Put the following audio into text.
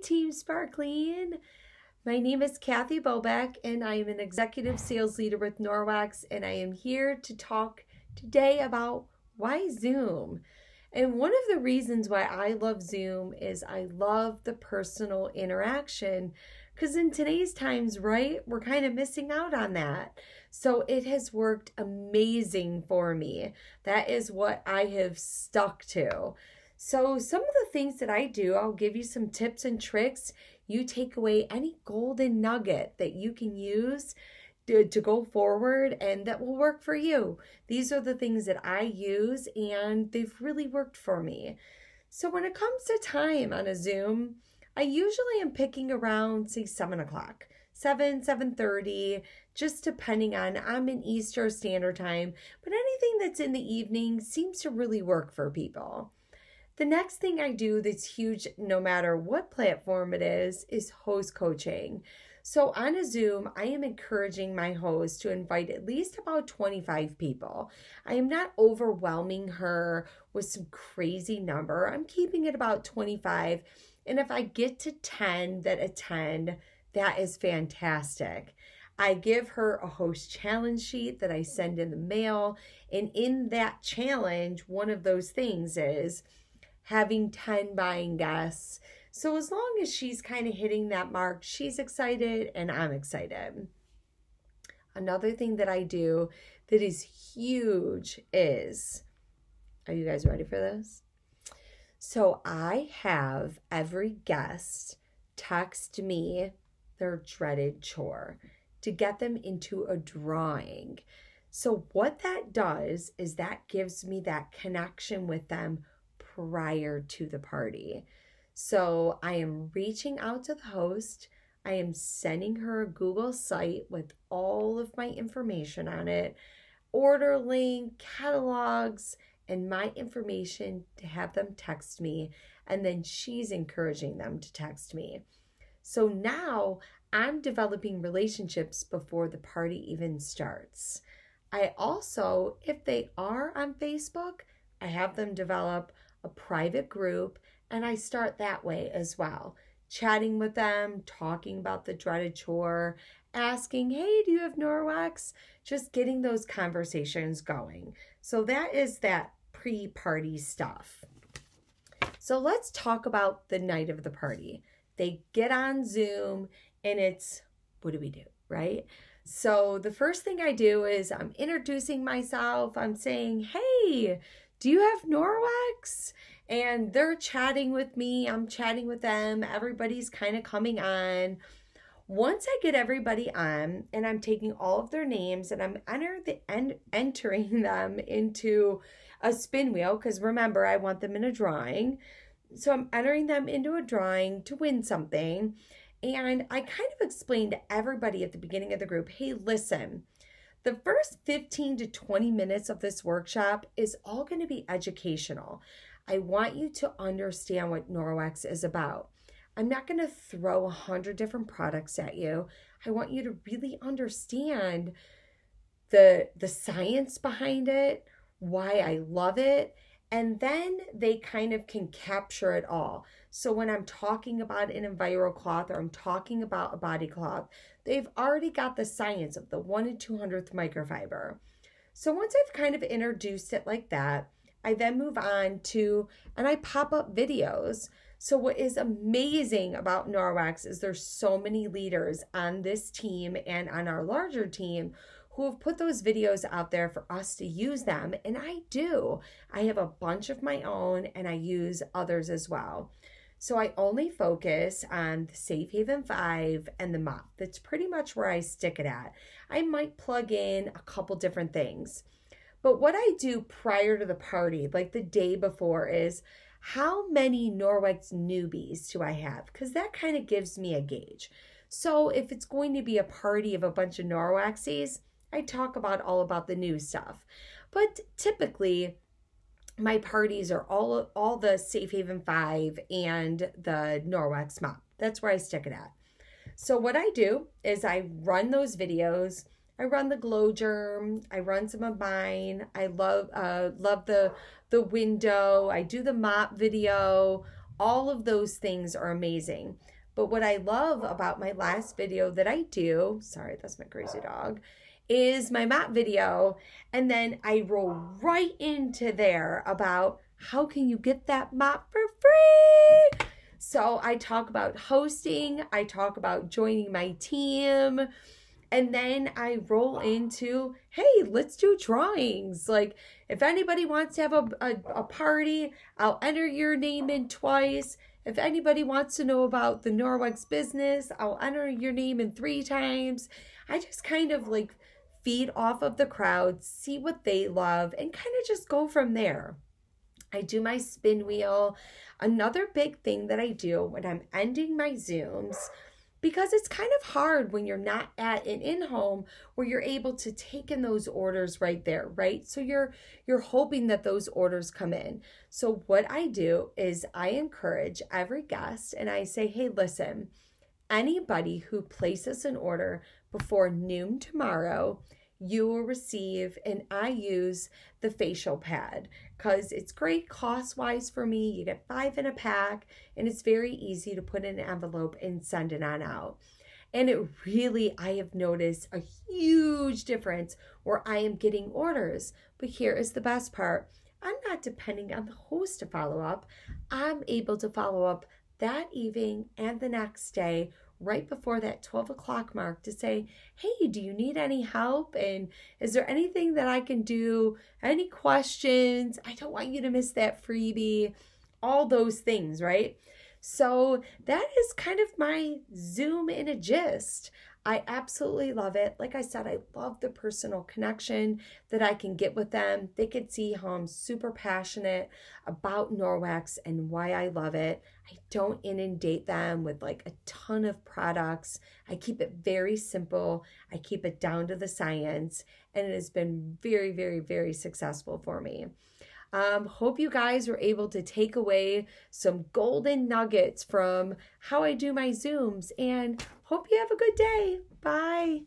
Team Sparklean. My name is Kathy Bobeck, and I am an executive sales leader with Norwex, and I am here to talk today about why Zoom. And one of the reasons why I love Zoom is I love the personal interaction, because in today's times, right, we're kind of missing out on that. So it has worked amazing for me. That is what I have stuck to. So some of the things that I do, I'll give you some tips and tricks. You take away any golden nugget that you can use to go forward and that will work for you. These are the things that I use and they've really worked for me. So when it comes to time on a Zoom, I usually am picking around, say, 7 o'clock, 7:30, just depending on, I'm in Eastern Standard Time, but anything that's in the evening seems to really work for people. The next thing I do that's huge, no matter what platform it is host coaching. So on a Zoom, I am encouraging my host to invite at least about 25 people. I am not overwhelming her with some crazy number. I'm keeping it about 25. And if I get to 10 that attend, that is fantastic. I give her a host challenge sheet that I send in the mail. And in that challenge, one of those things is having 10 buying guests. So as long as she's kind of hitting that mark, she's excited and I'm excited. Another thing that I do that is huge is, are you guys ready for this? So I have every guest text me their dreaded chore to get them into a drawing. So what that does is that gives me that connection with them prior to the party. So I am reaching out to the host. I am sending her a Google site with all of my information on it, order link, catalogs, and my information to have them text me. And then she's encouraging them to text me. So now I'm developing relationships before the party even starts. I also, if they are on Facebook, I have them develop a private group, and I start that way as well. Chatting with them, talking about the dreaded chore, asking, hey, do you have Norwex? Just getting those conversations going. So that is that pre-party stuff. So let's talk about the night of the party. They get on Zoom and it's, what do we do, right? So the first thing I do is I'm introducing myself. I'm saying, hey, do you have Norwex? And they're chatting with me. I'm chatting with them. Everybody's kind of coming on. Once I get everybody on and I'm taking all of their names and I'm entering them into a spin wheel, because remember, I want them in a drawing. So I'm entering them into a drawing to win something. And I kind of explained to everybody at the beginning of the group, hey, listen, the first 15 to 20 minutes of this workshop is all going to be educational. I want you to understand what Norwex is about. I'm not going to throw 100 different products at you. I want you to really understand the science behind it, why I love it, and then they kind of can capture it all. So when I'm talking about an EnviroCloth or I'm talking about a body cloth, they've already got the science of the 1 to 200th microfiber. So once I've kind of introduced it like that, I then move on to, and I pop up videos. So what is amazing about Norwex is there's so many leaders on this team and on our larger team who have put those videos out there for us to use them. And I do. I have a bunch of my own and I use others as well. So I only focus on the Safe Haven 5 and the mop. That's pretty much where I stick it at. I might plug in a couple different things. But what I do prior to the party, like the day before, is how many Norwex newbies do I have? Because that kind of gives me a gauge. So if it's going to be a party of a bunch of Norwexies, I talk about all about the new stuff. But typically, my parties are all the Safe Haven 5 and the Norwex mop. That's where I stick it at. So what I do is I run those videos. I run the glow germ. I run some of mine. I love the window. I do the mop video, All of those things are amazing. But what I love about my last video that I do, sorry, that's my crazy dog, is my mop video. And then I roll right into there about how can you get that mop for free? So I talk about hosting, I talk about joining my team, and then I roll into, hey, let's do drawings. Like, if anybody wants to have a party, I'll enter your name in twice. If anybody wants to know about the Norwex business, I'll enter your name in 3 times. I just kind of like feed off of the crowd, see what they love, and kind of just go from there. I do my spin wheel. Another big thing that I do when I'm ending my Zooms, because it's kind of hard when you're not at an in-home where you're able to take in those orders right there, right? So you're hoping that those orders come in. So what I do is I encourage every guest and I say, hey, listen, anybody who places an order before noon tomorrow, you will receive, and I use the facial pad because it's great cost-wise for me. You get 5 in a pack, and it's very easy to put in an envelope and send it on out. And it really, I have noticed a huge difference where I am getting orders. But here is the best part. I'm not depending on the host to follow up. I'm able to follow up that evening and the next day right before that 12 o'clock mark to say, hey, do you need any help? And is there anything that I can do? Any questions? I don't want you to miss that freebie. All those things, right? So that is kind of my Zoom in a gist. I absolutely love it. Like I said, I love the personal connection that I can get with them. They could see how I'm super passionate about Norwex and why I love it. I don't inundate them with like a ton of products. I keep it very simple. I keep it down to the science, and it has been very, very, very successful for me. Hope you guys were able to take away some golden nuggets from how I do my Zooms, and hope you have a good day. Bye.